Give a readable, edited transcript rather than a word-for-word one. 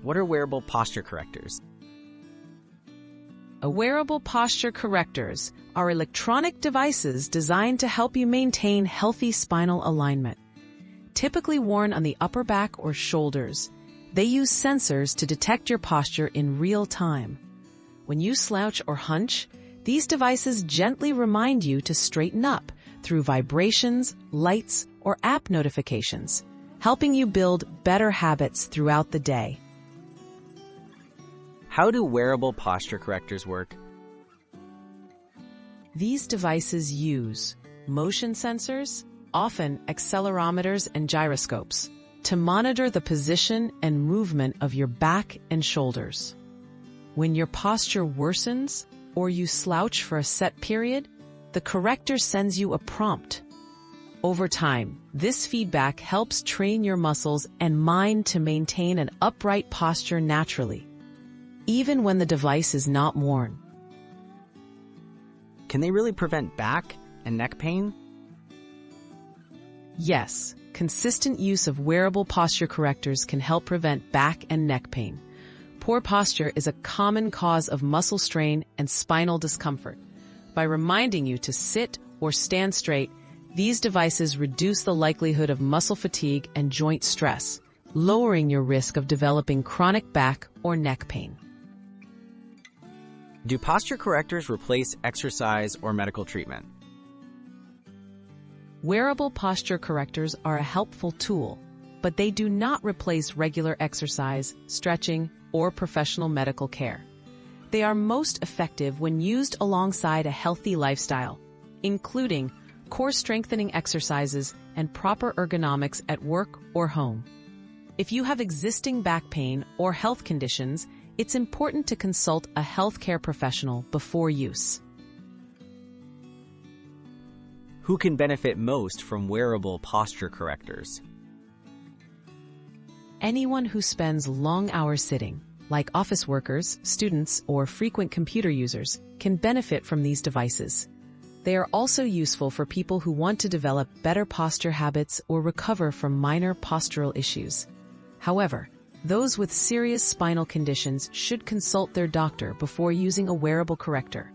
What are wearable posture correctors? Wearable posture correctors are electronic devices designed to help you maintain healthy spinal alignment. Typically worn on the upper back or shoulders, they use sensors to detect your posture in real time. When you slouch or hunch, these devices gently remind you to straighten up through vibrations, lights, or app notifications, helping you build better habits throughout the day. How do wearable posture correctors work? These devices use motion sensors, often accelerometers and gyroscopes, to monitor the position and movement of your back and shoulders. When your posture worsens or you slouch for a set period, the corrector sends you a prompt. Over time, this feedback helps train your muscles and mind to maintain an upright posture naturally, even when the device is not worn. Can they really prevent back and neck pain? Yes, consistent use of wearable posture correctors can help prevent back and neck pain. Poor posture is a common cause of muscle strain and spinal discomfort. By reminding you to sit or stand straight, these devices reduce the likelihood of muscle fatigue and joint stress, lowering your risk of developing chronic back or neck pain. Do posture correctors replace exercise or medical treatment? Wearable posture correctors are a helpful tool, but they do not replace regular exercise, stretching, or professional medical care. They are most effective when used alongside a healthy lifestyle, including core strengthening exercises and proper ergonomics at work or home. If you have existing back pain or health conditions, it's important to consult a healthcare professional before use. Who can benefit most from wearable posture correctors? Anyone who spends long hours sitting, like office workers, students, or frequent computer users, can benefit from these devices. They are also useful for people who want to develop better posture habits or recover from minor postural issues. However, those with serious spinal conditions should consult their doctor before using a wearable corrector.